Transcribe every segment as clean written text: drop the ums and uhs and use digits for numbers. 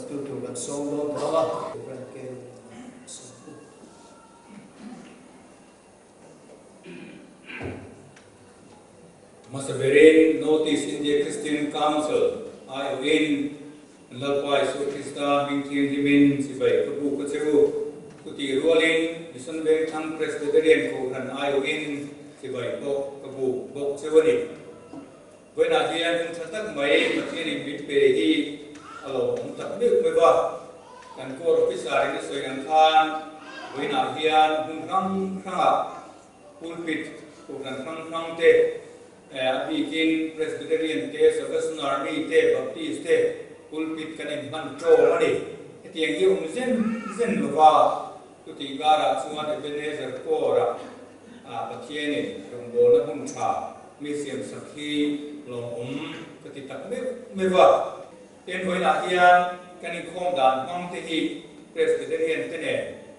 tu tu kan song lo thawa kan ke Masaberin notice India Christian Council I win lalpai so Krista Mingtian Himin sibai kabu kaceru kuti rolling mission bank thang Presbyterian ko kan I win sibai bok kabu bok cewani với nãy thì anh chắc mấy mà khi mình biết về thì alo ông tập biết mấy ba cần cô ở phía sau cái sợi đằng khan với nãy thì anh hung hăng khang pulpit cũng khang khang thế Bikin Presbyterian te, Salvation Army te, Baptist te, pulpit kanin man trô mani. Tiang hiu zen lova tu tingara suan Ebenezer kora pathiani rongdo na hung cha misiam sakhi long katitak meva. Ten hoi na hian kanin khom dan mang te hi Presbyterian te ne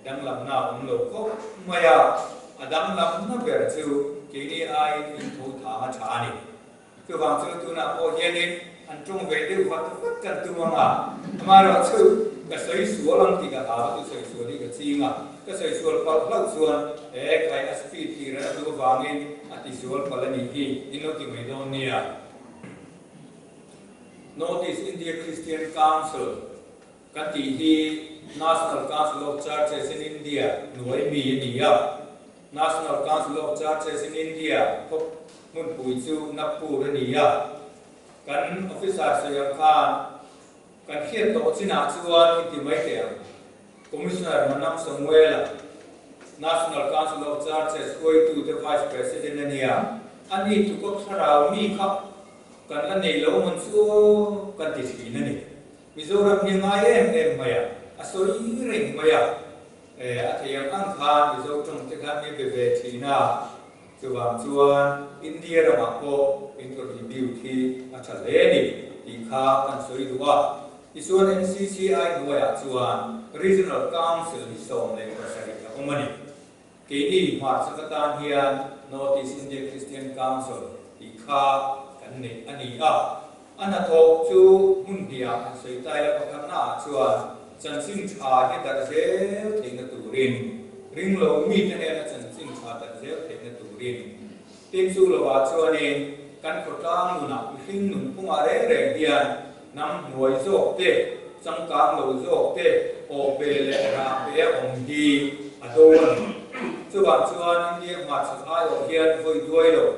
dang lam na lo ko maya adam lam na ber chu kini ai in thu thả chani cứ vang chu tu na o hian in an trong về đều phát kan tu ma ma ro chu ka sei su lang ti ka ha tu sei su ni ka chi nga ka sei su pa lau suan kai aspi ti ra tu wang in ati su pa la ni hi in lo ti mai don nia notice India Christian Council ka ti hi National Council of Churches in India noi mi ni ya National Council of Churches in India khop mun pui chu Nagpur ani ya kan officer Sayam Khan kan khiat to china chuan ti mai te Commissioner Manam Samuel National Council of Churches koi tu the Vice President ani ya ani tu ko tharau mi kha kan la nei lo man chu kan ti thi na ni Mizoram hi ngai em maya asoi ring maya athayam ang khan mizo trong te khan ni be thina chuwam chuan India ra ma ko introduce thi acha le ni ti kha kan soi duwa isuan NCCI duwa chuan Regional Council ni som le ko sari ka omani ke ni ma sakatan hian Notice India Christian Council ti kha kan ni ani a anathok chu mundia sei tai la ka na chuan chân sinh cha hiện tại dễ thì nó tụ rin ring lâu mi thế này là chân sinh cha tại dễ thì nó tụ rin tim su là vào cho nên căn cột trang nụ nạp sinh nụ cũng ở đấy để tiền năm nuôi dốc tê trong cá nấu dốc tê ô bê lệ ra bé ông đi ở đâu cho bạn cho nên đi mặt sự ai ở hiện vui đuôi rồi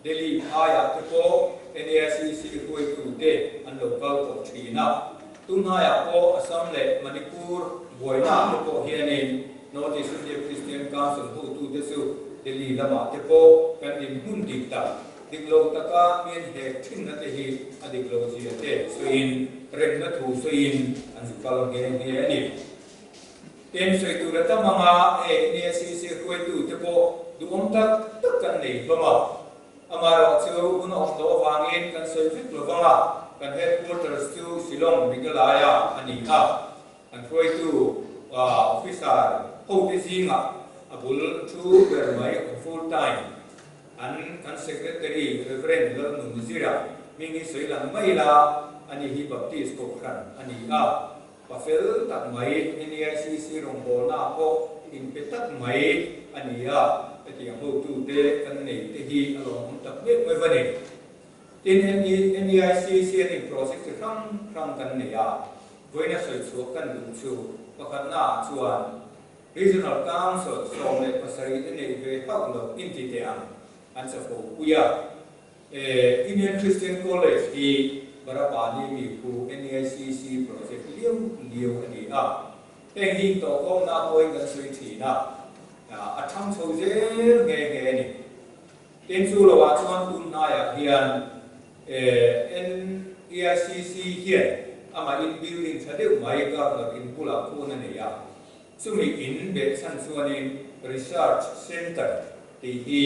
Delhi ai ở cái phố NACC vui tụ tê anh đầu câu tổ trì nào Tunghaya po Assam le Manipur boina po hianin Notice India Christian Council hu tu desu Delhi lama te po kan dim hun dikta diklo taka men he thin na te hi adiklo ji te so in ren na thu so in an su kalong he ani ten soi tu ra ta manga ne si si koi tu te po duom tak kan nei lama amara chu uno do wangin kan soi fit lo wanga kan headquarters to Shillong Meghalaya ani a an khoi tu officer ho te singa abul thu ber mai full time an kan secretary reverend lal nuzira mingi soilang mai la ani hi baptist ko khan ani a pafel tak mai NACC rongbo na ko in petak mai ani a ati ho tu te kan nei te hi along tak me mai vane tin NACC ni project khang kan ne ya voina soi chu kan lu chu pakhat na chuan regional council som le pasari ne ve hak lo in ti te an sa fo uya Indian Christian College hi barapani mi ku NACC project liu ani a eng hi to ko na koi kan soi thi na a thang chho je nge ni tin chu lo wa chuan kun na ya hian NACC here ama in building thadeu mai ka la in pula ko na ne ya sumi in be san suanin research center ti hi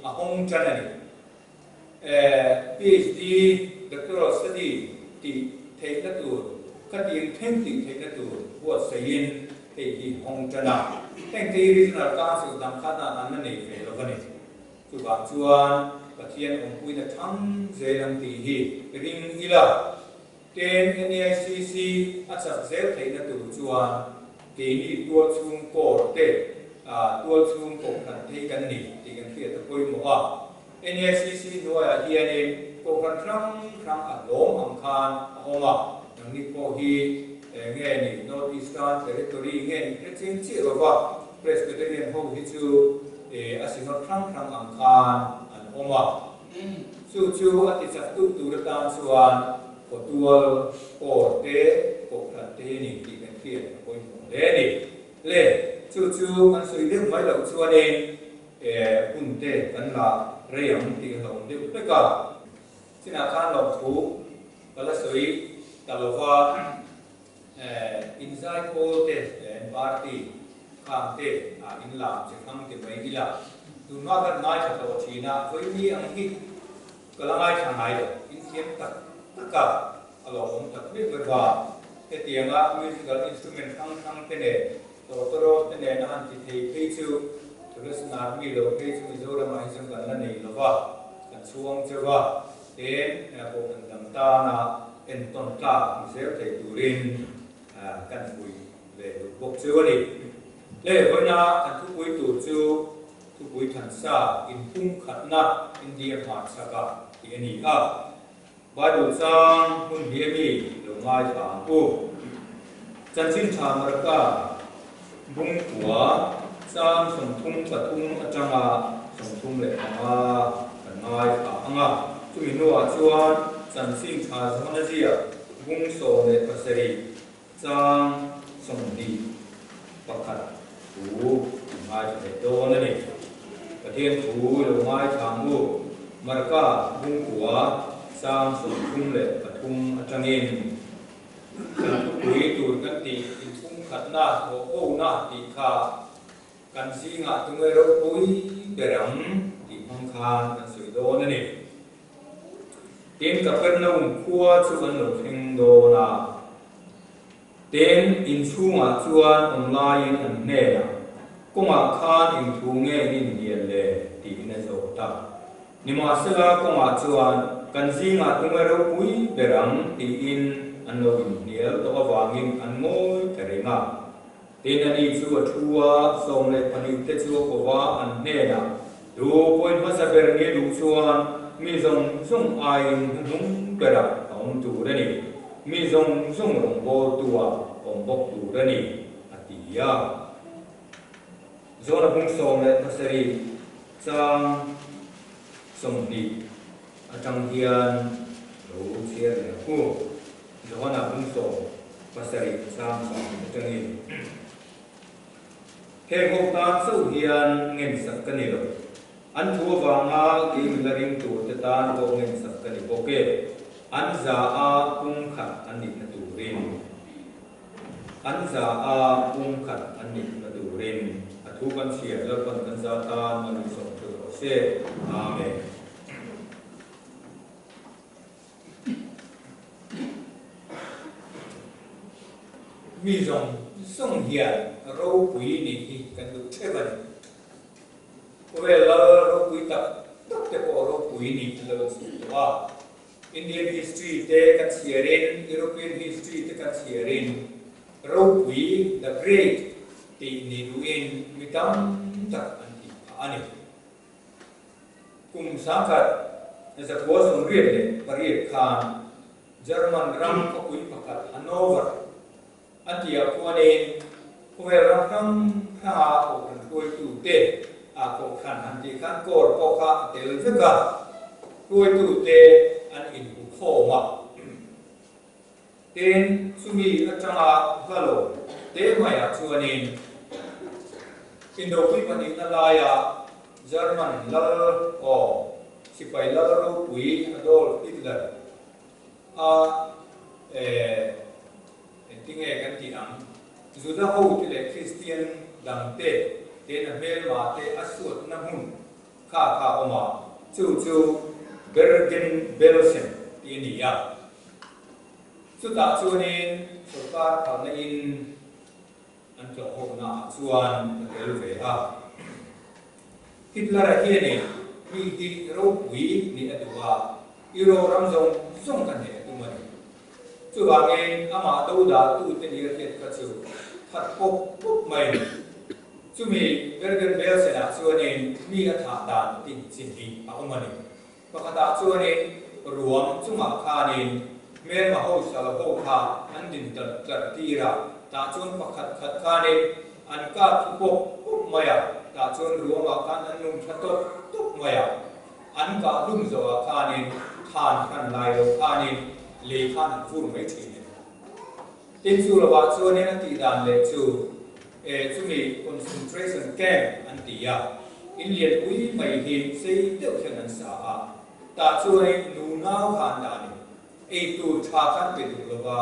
a hong chanani PhD doctoral study ti thei na tu ka ti theng ti thei na tu wa sayin ti hi hong chana theng ti regional council dam khana nan ne fe lo bani chu ba chuan pathian ong pui na thang zelang ti hi ring ila ten NACC achak zel theina tu chuan ke ni tua chung ko te tua chung ko kan thei kan ni ti kan thia ta poi mo a NACC noya hianin ko kan rang a lom ang khan oma nang ni ko hi nge ni North Eastern Territory nge ni krechin chi wa Presbyterian ho hi chu asinot rang ang khan an oma chu ati chak tu tan chuan ko tual ko te ko kan te ni ti kan thia ta poi mo le chu an sui de mai lo chuan punte kan la reyam ti lo de peka sina khan lo thu kala sui talova inside all te party kham te in lam che kham te mai ila tu ma kan nai cha to china voi ni ang hi kala ngai cha ngai do in siam tak taka alo hom tak ni ba te tianga musical instrument khang te ne to te ne na han ti thei chu terus na mi lo ke chu zo ra mai sam kan na nei lo wa kan chuang che wa ten ko kan dam ta na en ton ta mi se te turin kan pui le bok chu ni le ko na kan thu pui tu chu thu pui than sa in pung khat na india ma sa ka ti ani a ba du sang hun hi mi lo ngai cha pu chan sin tha mar ka bung kwa sam som thung pathum atanga som thum le anga kanai anga chumi no chuan chan sing tha zona zia bung so le pasari chang som di pakhat u mai le do na ni pathian thu lo mai thamu marka bung kwa sam som thum le pathum atangin kan pui tu kan ti in thum khat na o na ti kha kan si nga tu ngai ro pui berang ti phong khan kan sui do na ni tin ka per na khua chu kan lo thing do na ten in chu nga chuan online an ne na konga khan in thu nge nin hian le ti na zo ta ni ma sala konga chuan kan si nga tu ngai ro pui berang ti in an lo in nial to awangin an ngoi teringa tin ani chu thua som le pani te chu ko wa an ne na du point ma sa ber ni du chuan mi zong sung ai nung bera ong tu re ni mi zong sung rong bo tua ong bok tu re ni atia zona bung som le pasari chang som ni atang hian lo chia le ku zona bung som pasari chang som atangin he hok ta su hian ngem sak kan ni lo an thu wa nga ki laring tu te tan ko ngem sak kan ni boke an za a kum khat an ni na tu rin an za a kum khat an ni na tu rin a thu kan sia lo kan za ta ma ni so tu se amen mi zong song hian ro pui ni hi kan du theban we la ro pui tak te ko ro pui ni lo su wa Indian history te kan siarin European history te kan siarin ro pui the great ti ni duin mitam tak anti ani kum sakat as a was on really pariat khan German ram ko pui pakat Hanover Antia kuanin kuwerang kang ha o kan koi tu te a ko khan anti kan kor ko ka tel veka koi tu te an in ku kho ma ten sumi atanga halo te maya chuanin indo pui pani na laya German lal o sipai lal ro pui Adolf Hitler a tinge kan ti am zuda ho ti le Christian dang te na mel ma te asut na hun kha oma chu Bergen Belsen ti ni ya chu ta chu ni sarkar phal na in an to ho na chuan el ve ha Hitler hi ni mi ro pui ni atwa iro ramzong song kan ne tu mani chu wang in ama do da tu te ni ket ka chu that pop pop mai chu mi vergen bel se na chu in mi a tha dan tin chin hi a omani pakata chu in ruam chu ma kha nin men ma ho sa la ho kha an din tar tar ti ra ta chun pakhat khat kha nin an ka pop pop maya ta chun ruam a kan an nung thatot tuk maya an ka lum zo a kha nin than kan lai lo kha nin le khan an fur mai thi ne tin chu la wa chu ne na ti dan le chu chu mi concentration camp an ti ya in lian ui mai hi sei deu khan an sa a ta chu ne nu nau khan da ni e tu tha khan pe du lo wa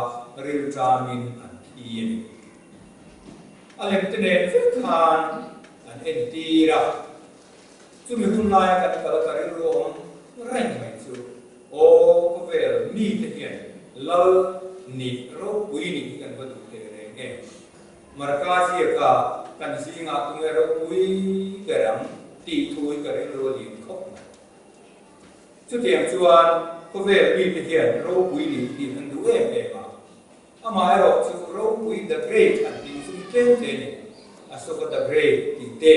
ril tra min an thi ni alem te ne khan an en ti ra chu mi hun lai kan ka ka ri ro reng mai chu o ko vel mi te hian lo ni ro pui ni kan ba du te re nge marka si ka kan si nga tu nge ro pui ka ram ti thui ka ri ro li khop chu tiang chuan ko vel mi te hian ro pui ni ti han du e ma ama ro chu ro pui the great an ti su ken te ni asoka the great ti te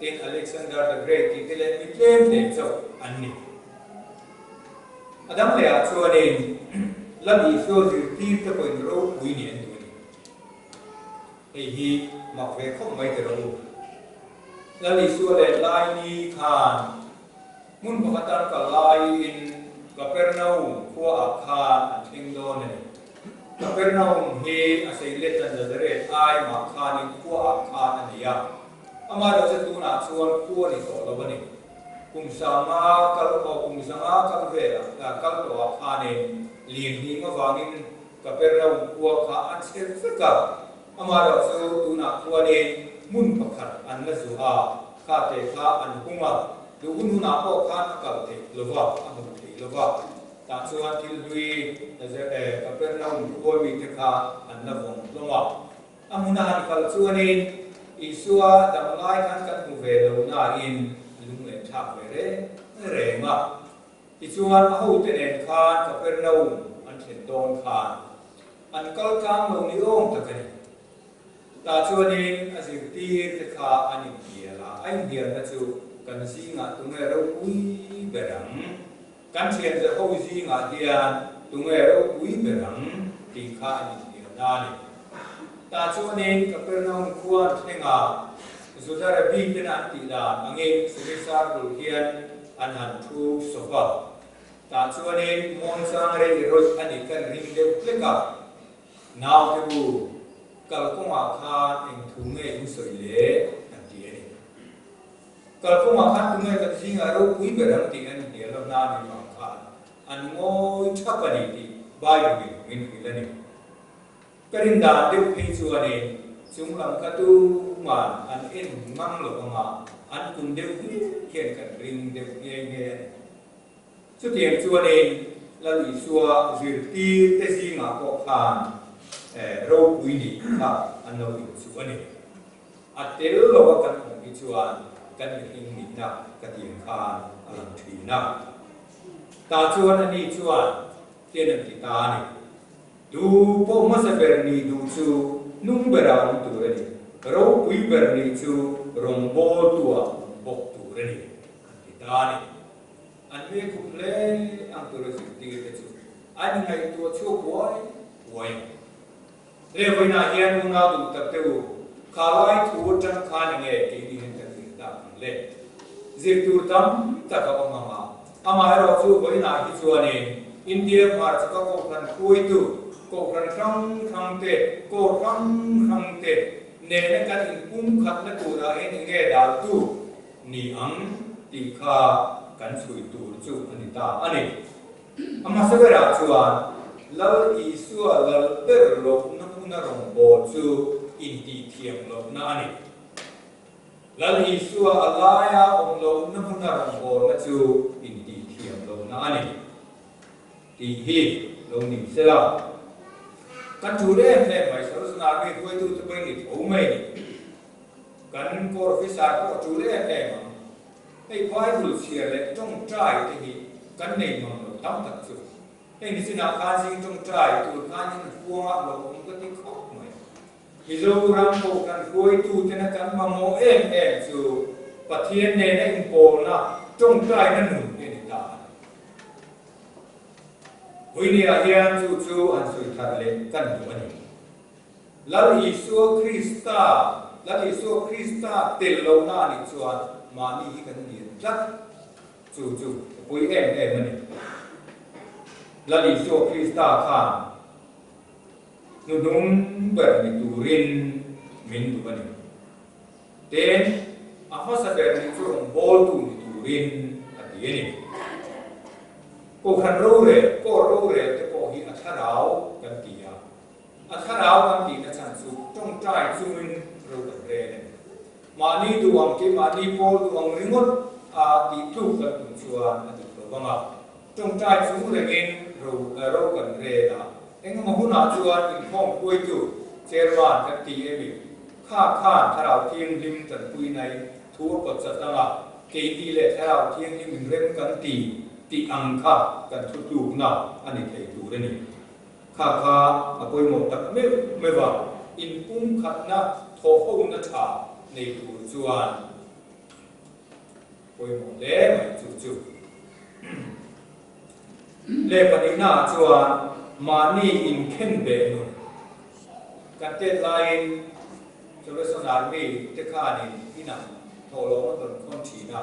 ten Alexander the Great ti te le mi ken te cho an ni Adam le a chuanin la bi so ji ti te ko in ro pui ni an du ni ei hi ma ve khom mai te ro la li su le lai ni khan mun ba ta ka lai in Capernaum ko a khan an thing do ne Capernaum he a sei le tan da re ai ma khan in ko a khan an ya ama ro se tu na chuan ko ni to lo ba ni kum sama kal ko kum sama kal ve la kal to a khan in lien ni ma wangin Capernaum ko kha an se ka ama ro se tu na ko ni mun pakhat an la zu a kha te kha an hunga du hun na ko khan kal te lo wa an mu te lo wa ta chuan til lui da ze Capernaum ko mi te kha an la vong lo wa amuna han kal chuan in Isua dam lai kan kan mu ve lo na in lung le thak ve re ma ichuan a ho te nen khan Capernaum an then don khan an kal kam lo ni ong ta kan ta chuan in a zir ti te kha an in dia la ai dia na chu kan si nga tu nge ro ui berang kan chen ze ho si nga dia tu nge ro ui berang ti kha an in dia na ni ta chuan in Capernaum khuan thenga zudara bi ten an ti da ange sirisar dul hian an han thu sofa ta chuan in mon sang re roi ani kan ring de pleka naw te bu kal koma kha eng thu nge in soi le an ti ani kal koma kha tu nge ka singa ro pui berang ti an ti lo na ni ma kha an ngoi chapani ti bai bi min ki la ni Perinda deu phi chuani chung lam ka tu man an en mang lo ma an kun deu hian kan ring deu nge nge chu tiang chuani la li suwa zir ti te si nga ko khan ro pui ni kha an lo ni chuani a tel lo ka kan ong ki chuan kan hing ni na ka tiang khan alam thi na ta chuan ani chuan tian ti ta ni du po ma se berni du chu nung beram tu re ni ro pui berni chu rong bo tua bok tu re ni ti da ni an me ku le ang tu re si ti te chu an ngai tu chu wai le voi na hian nu na du ta te u kha lai thu tan kha ni nge ti ni hen ta ti ta le zir tu tam ta ka ma ma ama ro chu voi na hi chu ani India mar cha ko kan khui tu ko kan khang te ko khang te ne na kan in kum khat na tu ra en nge da tu ni ang ti kha kan chui tu chu ani ta ani ama sa ra chuan lal I su lal per lo na rong bo chu in ti thiam lo na ani lal I su alaya om lo na rong bo na chu in ti thiam lo na ani ti hi lo ni se la kan chu le ne mai sa na me khoi tu te bai ni tho mai ni kan ko fi sa ko chu le ne ma ei Bible share le tong trai te hi kan nei ma lo tam tak chu Hei ni sina khan sing trong trai tu khan ni puang lo om ka ti khop mai Izo ram ko kan koi tu tena kan ma mo em chu pathian ne na in ko na trong trai na nu ne ni ta Hui ni a hian chu an sui thar le kan du ani Lal Isu Krista tel lo na ni chuan ma ni hi kan ni tlat chu pui em ani Lal Isu Krista khan nung ber ni turin min du ani ten a hosa ber ni chu bol tu ni turin ati ani ko khan ro re te ko hi a tharau kan ti ya a tharau kan ti na chan chu trong trai chu min ro re ne ma ni du ang ke ma ni pol du ang ringot a ti tu kan tu chuan ati pro banga trong trai chu re gen ro kan re na Engkau mahuna jual in hong kui tu Jerman kan ti emi kha tharau thiang lim tan pui nai thu ko cha tanga ke ti le tharau thiang lim rem kan ti ang kha kan thu tu na ani thei tu re ni kha apoi mo tak me wa in pum khat na tho ho na tha nei tu juan poi mo le mai chu le panina juan Mani in ken be no kan te lain Salvation Army te kha ni ina tholo ma don kon chi na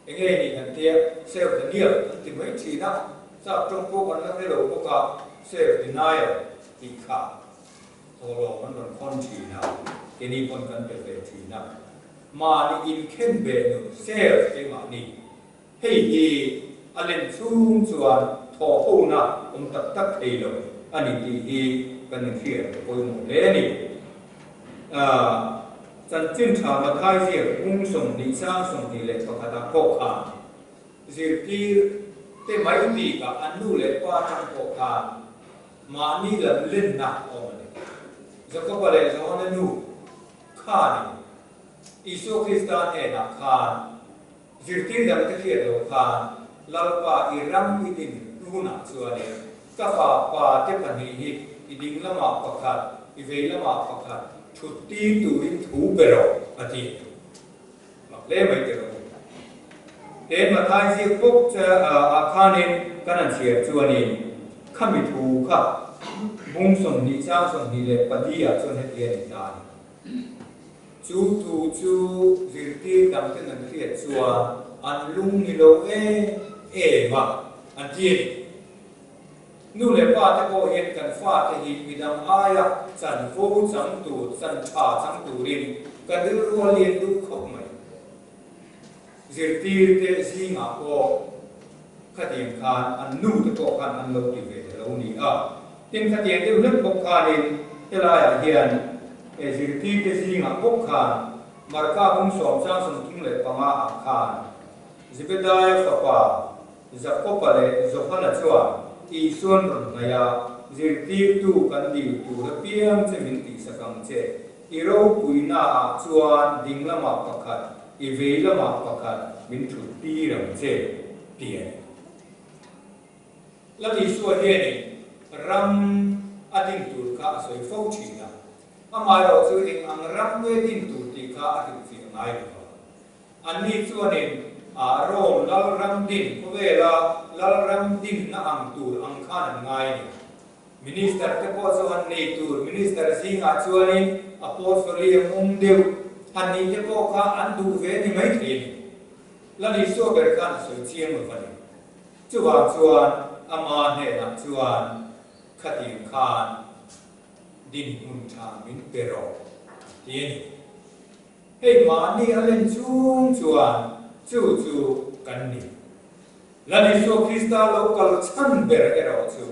enge ni kan te self denial ti mai chi na sa trong ko kan la te lo ko ka self denial ti kha tholo ma don kon chi na ke ni kon kan pe be chi na Mani in ken be no self te ma ni hei hi alen chung chuan tho ho na tak thei lo ani ti hi kan khia poi mo le ni chan chin tha ma thai sia ung song ni sa song ni le ka ta ko kha zir ti te mai ti ka anu le pa chang ko kha ma ni la len na o ni zo ko ba le zo na nu kha ni Isu Krista e na kha zir ti da ta khia lo kha lal pa i ram i din na chuani ka pa te pani hi iding lama pakhat I ve lama pakhat thuti tuin thu bero ati le mai te ro te ma thai si pok cha a khanin kanan sia chuani khami thu kha bung som ni cha som ni le padiya chon he ye ni ta chu tu chu zirti dam te nan khia chua an lung ni lo e ma an ti nu le pa te ko hen kan fa te hi midam aya chan fu chang tu chan cha chang tu rin kan ru ro lien du khop mai zirti te singa ko khatiem khan an nu te ko khan an lo ti ve lo ni a tin khatiem te lek ko khanin tela ya hian e zirti te singa ko khan marka bung som chang som king le panga a khan zibedai papa zakopa le zohana chua I suan ron ngaya zirti tu kan di tu la piam che min ti sakang che I ro puina a chuan ding lama pakhat I ve lama pakhat min thu ti ram che tian la ti suan he ni ram ading tu kha soi fo chi na amai ro chu ding ang ram we ding tu ti kha ading fi ngai ba an ni chuan in a ro lal ram din ko ve la lal ram din na ang tur ang khan ngai ni minister te po so an nei tur minister singa chuani apostolium deu han ni te po kha an du ve ni mai the ni la ni so ber khan so chiang ma fa ni chuwa chuan ama he na chuan khatim khan din mun tha min pero ti ni hei ma ni alen chung chuan chu kan ni la ni so Krista local chan ber ero chu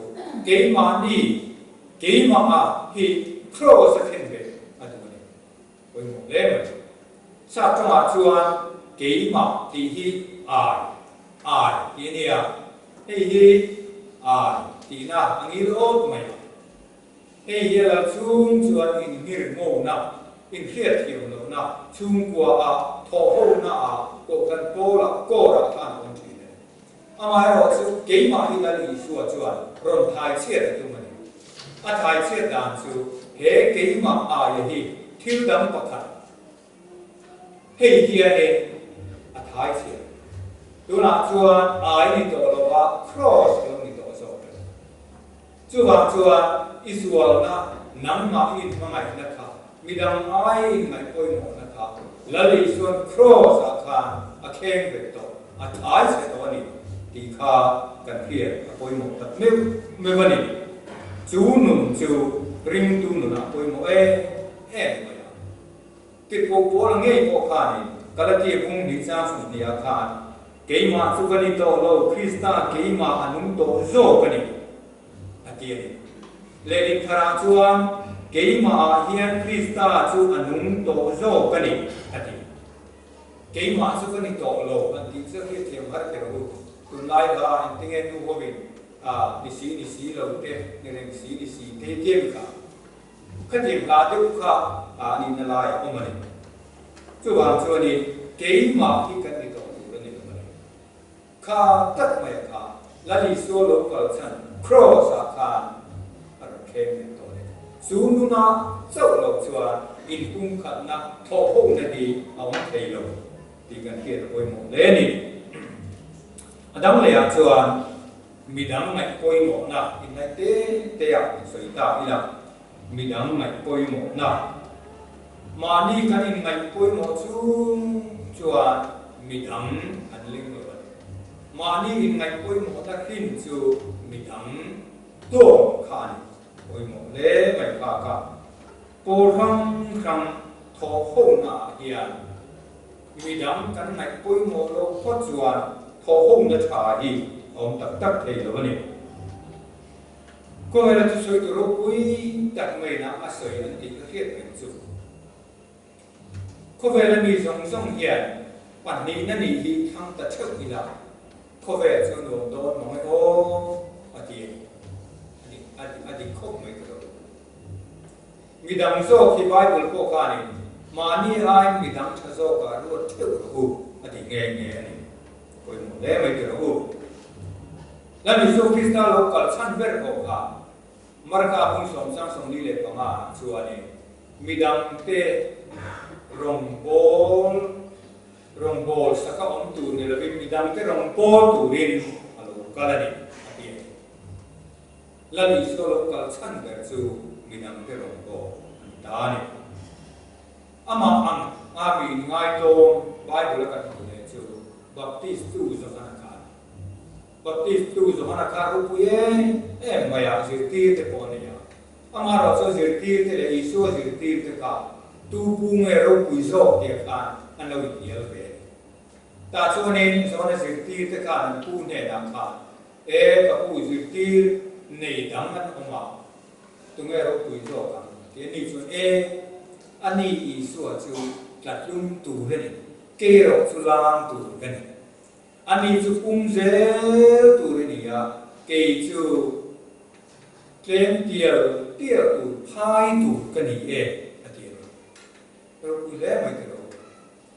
ke ma ni ke ma hi cross ken be adu ni oi mo le ma sa tong a chuan ke ma ti hi ai ti ni a hei hi ai ti na angi ro mai hei hi la chung chuan in ngir mo na in khiat hiu no na chung kwa a tho ho na a ko kan ko ra than on ti ne amai ro chu ke ma hi la ni su a chuan รอนทายเชียดตัวมันทายเชียดดานสูเฮเกี่ยมาอายฮีทิวดังประคันเฮียเองทายเชียดตัวนั้นชวนอายนี่ตัวเราว่า cross ตัวนี้ตัวสอบชวนอิสวาลนะนั่งมาอินมาไงนะครับมีดังอายไม่ค่อยหมดนะครับแล้วอีส่วน cross อาคารอาเข่งเป็นตัวทายเชียดตัวนี้ที่ข้ากันเพียรค่อยหมดแต่ไม่วันนี้จูนุ่มจูริงตูนุ่นค่อยหมดไม่ติดโบราณเงี้ยโบราณนี่ก็เลยที่พุ่งดิฉันสุดที่อาคารเกี่ยมาสุวรรณโตโลคริสต์เกี่ยมาอนุโตโจกันนี่อาทิตย์เลดิคาราชวนเกี่ยมาเฮียนคริสต์จูอนุโตโจกันนี่อาทิตย์เกี่ยมาสุวรรณโตโลมันที่จะเกี่ยเทียมหาเทรูตุนไลดาอินทิเงนูโฮวินนิสีเราเต้เนี่ยนิสีเทียมกันขจิมลาเด็กข้านี่นั่นลายออกมาเลยจู่วันนี้เกี่ยมาที่กันนี่ตัวตัวนี้ออกมาเลยข้าตัดไม่ข้าแล้วที่โซโล่ก็ฉัน cross อาคารอะไรเข้มตัวนี้สูงนู่นนะเจ้าเราชัวอินคุ้มขันนะทอพงนาดีเอามาเทโลที่กันเกี่ยวกับหมดเลยนี่ดังเลยชัวมีดังไม่ค่อยหมดนะอินไหนเตะสวยตาอีหลังมีดังไม่ค่อยหมดนะมานี่กันอินไม่ค่อยหมดชัวมีดังอันเลี้ยงเลยมานี่อินไม่ค่อยหมดถ้าขึ้นชัวมีดังตัวขันค่อยหมดเลยไม่ปากกันปวดครั้งทอห้องหน้าเฮียมีดังกันไม่ค่อยหมดแล้วก็ชัวทอห้องจะถ่ายom tak thei lo ni ko mera tu soi tu ro pui tak mai na a soi an ti ka hiat pen chu ko vela mi zong hian pan ni na ni hi thang ta cheu ni la ko ve chu no do no mai o ati ko mai ko mi dang zo ki bible ko ka ni ma ni ai mi dang cha zo ka ro cheu ro ati nge ni ko mo le mai ko roแล้วมีสุขิสตาโลกัลชันเวอร์โกค่ะมารกาพุ่งสมลีเล็กมาชัวนี่มีดังเตรองโบอลสักองตูนี่แล้วมีดังเตรองโบลตูรินฮัลโหลกันนี่แล้วมีสุโลกัลชันเวอร์ชูมีดังเตรองโบลตานี่อามามีง่ายโตไบเบิลกันนี่ชูบัพติสตูสกันBaptistu zohana karu puye maya zirtir te ponia amaro so zirtir te le iso zirtir te ka tu punge ro puizo te kan anawi yel ve ta chonin zona zirtir te kan pu ne dang ka ka pu zirtir nei dang an oma tunge ro puizo ka ke ni chun ani iso chu tlatlum tu re ke ro chulang tu re ani chu kumzel turinia ke chu tlem tiel tu phai tu kani ati ro le mai ro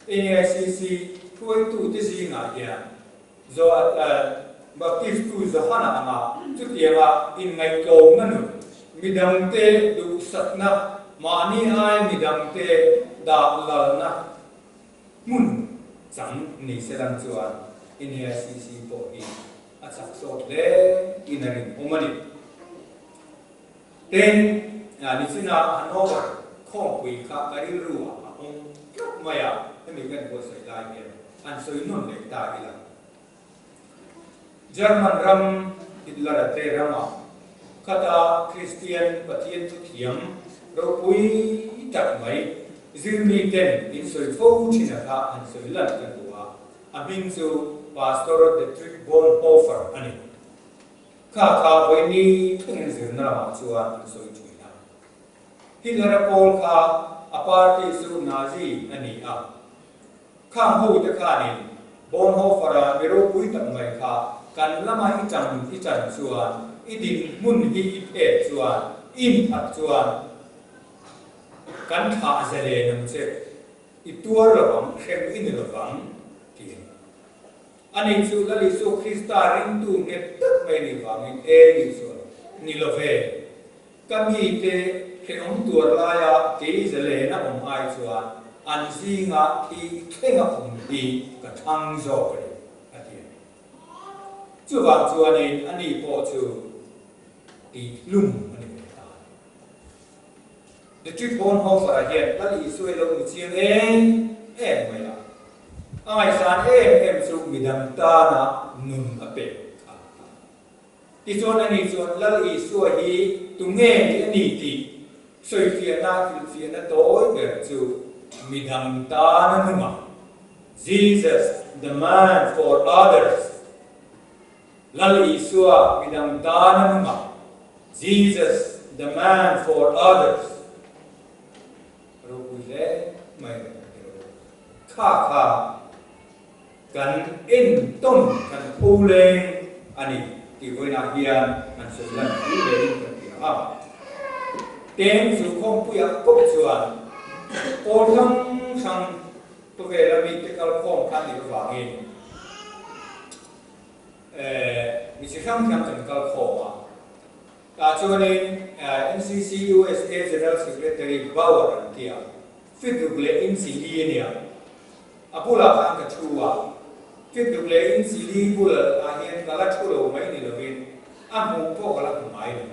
NICC tuai tu ti si nga ya zo baptist tu zo hana ama chu tianga in ngai tlom na nu midang te du satna mani ai midang te da la na mun chang ni selang chuan NICC po at sakso le inarin umani then ni sina Hanover khong pui kha kariru ang maya mi kan ko sai lai me an soi non le ta ila German ram idlara te rama kata Christian patien tu thiam ro pui tak mai zirmi ten in soi fo china kha an soi lan kan wa amin su pastor the trip Bonhoeffer ani ka boini thung zirna ma chuan soi chuina Hitler Paul ka aparti su Nazi ani a khang ho te kha ni Bonhoeffer mero pui tam mai kha kan lama hi chan chuan idin mun hi phe chuan in at chuan kan tha zale nam che ituar rawang khem in rawang ani chu lali so Krista ring tu nge tak mai ni wangin ni so nilove kami te he tur la ya ke zale na ai chuan an zinga ti khenga ti ka thang zo kre ati chu ba chuan ani po chu ti lum ani ta the trip on ho for here la li sui lo mu chiang mai la ai san em chu midam ta na nun ape ti chuan ani chuan la li sui hi tu nge ni ani ti soi fia na tối về chu midam ta na numa Jesus the man for others lal isua midam ta na numa Jesus the man for others ro le mai kha kan in ton kan pule ani ti voi na hian an su lan ti le kan ti ha tên sự không phải cốt chuan ô thăng sang tôi về là mình cái câu không khăn thì có vàng in mình sẽ không tham cần câu khổ mà cho nên NCC USA General Secretary Bauer kia viết được lệ in xử lý này bù là khang cái chua viết được lệ in xử lý bù là hiện cái là chua đầu mấy này là bên mù có cái là máy này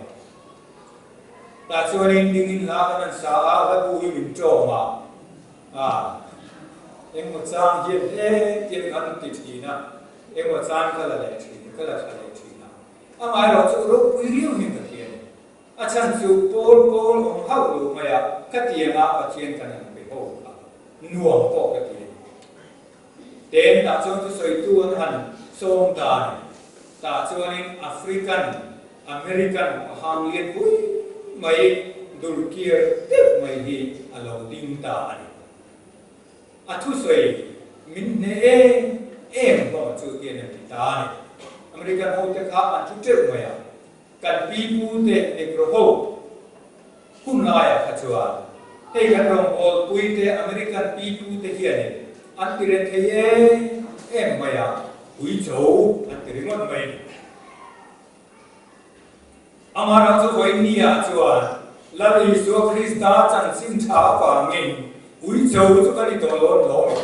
ta cho nên đừng là cái sa là bùi mình cho mà em một trang hiện hiện ăn thịt gì nè em một trang cái là lệ cái là lệ nè ai đó cho lúc bùi riêu hình cái tiền chân chịu bol ông hậu lu mày cái tiền và tiền cái này bị hậu nuông bỏ cái tiền tên ta cho tôi soi tu anh song ta cho nên African American hàng liên bùi mày đôi kia tiếp mày đi alo đinh ta anh thu soi mình nè em bỏ chú tiền này ta này American hậu thế khác anh chú chết mày cần people để pro hun lại à chúa hay cần rong all quý để American people để hiện này anh tự nhiên thấy em mày quý châu anh tự nhiên ngon mày amara cho voi nia chúa là Giêsu Christa chẳng xin trả và mình quý châu cho cái đi tổ lon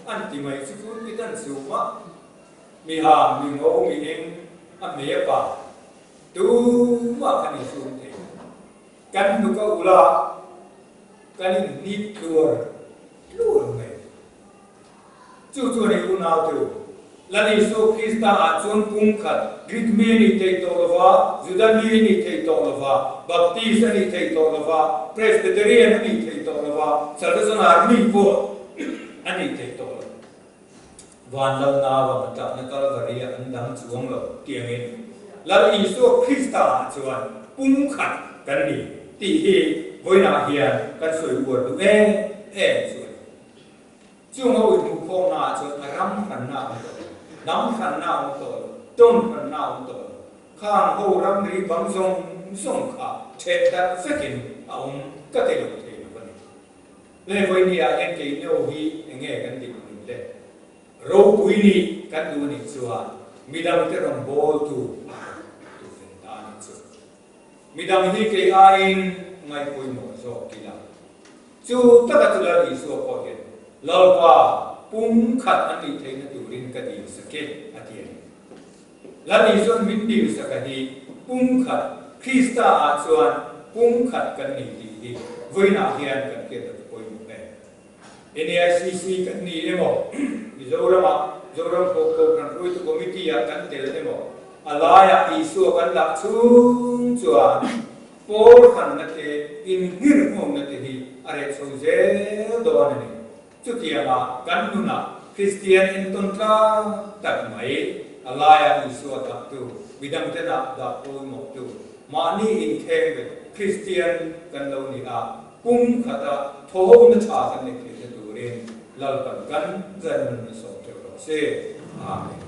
anh thì mày chú biết anh siêu mà mi hà mi ngô mi em anh mẹ bà tu mà cái này xuống thế kan nu ka ula kan ni luar này chu này u nào tu la ni so Krista a chon pung khat Greek me ni te to lova Judan me ni te to lova Baptist ni te to lova Presbyterian ni te to lova Salvation Army po ani te to van lo na wa ta na kal varia an dang chuang lo tiang in la ni so Krista chuan pung khat kan ni ti hi voi na hian kan soi buat tu chuan chung ho u phong na chuan ram khan na nam khan na to ton khan na to khang ho ram ri bang song kha che da sekin aung ka te lo te lo ni le voi ni a en ke no hi nge kan ti ni le ro pui ni kan du ni chuan midam te ram bol tu midam hi ke ain ngai pui mo so kila chu taka tula di so ko hen lalwa pung khat an ni thein tu rin ka di sake atien la di son min di sakadi pung khat Krista a chuan pung khat kan ni di voina hian kan ke ta pui mo ne NAICC kan ni emo zoram ko kan roi tu committee ya kan tel emo alaya isu kan la chung chuan por khan na te in hir hom na te hi are so je do ani chu tia ma kan nu na Christian in ton tla tak mai alaya isu ta tu bidam te na da po mo tu ma ni in khem Christian kan lo ni a pung khata tho na cha kan ni te tu ren lal kan zan so te ro se amen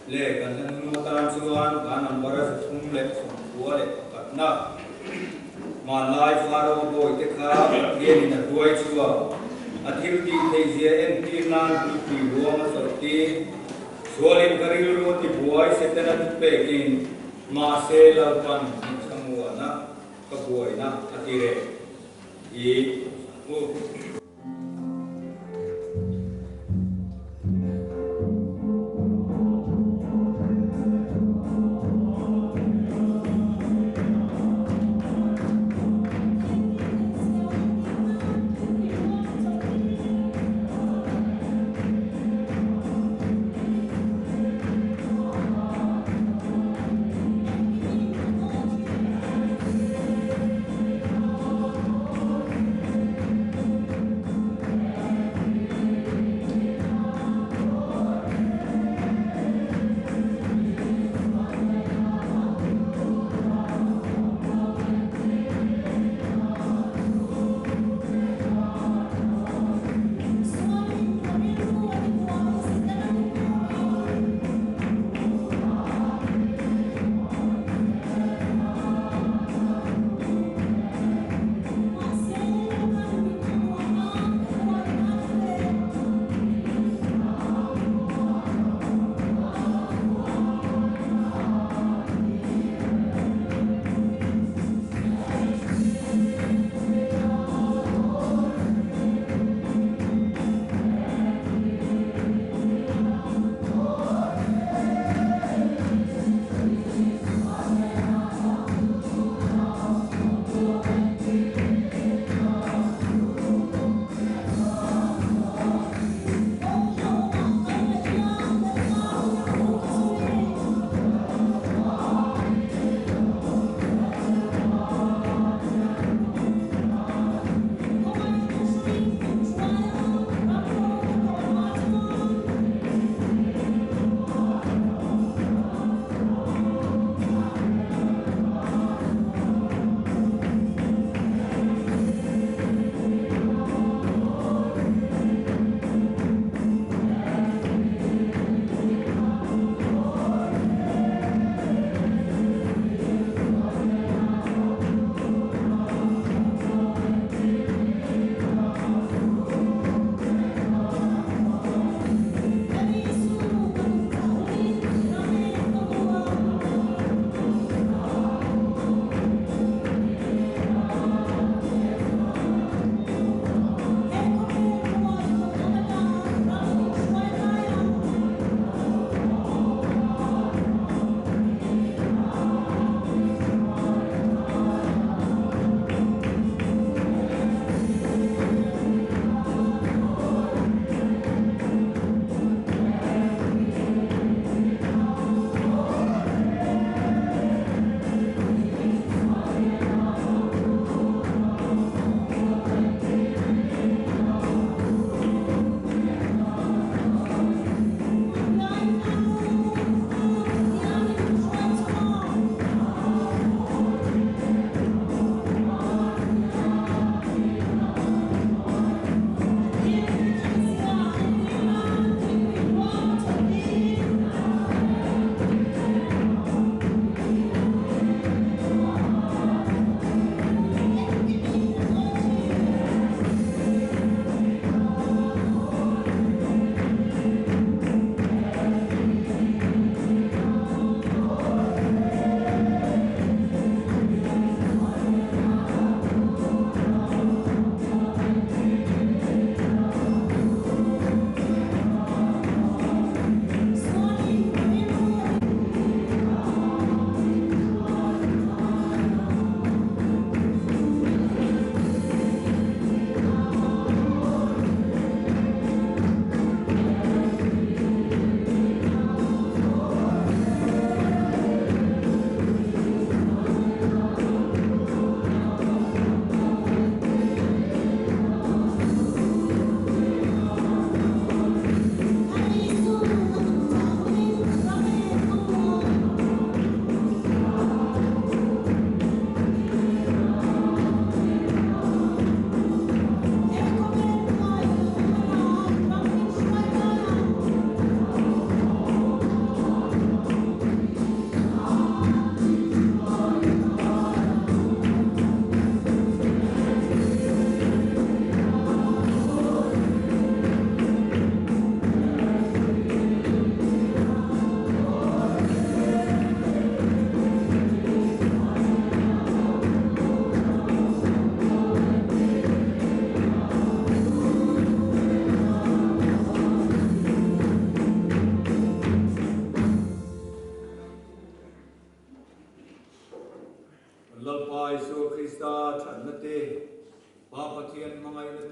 le kan nu tan chuan kan number thum le thua le tak na ma lai faro boy te kha ge ni na duai chuwa athil ti te je en ti nan ti ruam so ti solin karil ro ti buai setana pe kin ma se lalpan samua na kabuai na atire I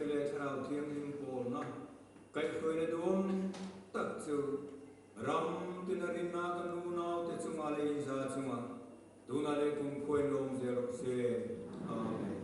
te le tharau thiam lim pol na kai khoi na dum tak chu ram tinarin na kanu na te chunga le za chunga tuna le kum khoi lom zerok se amen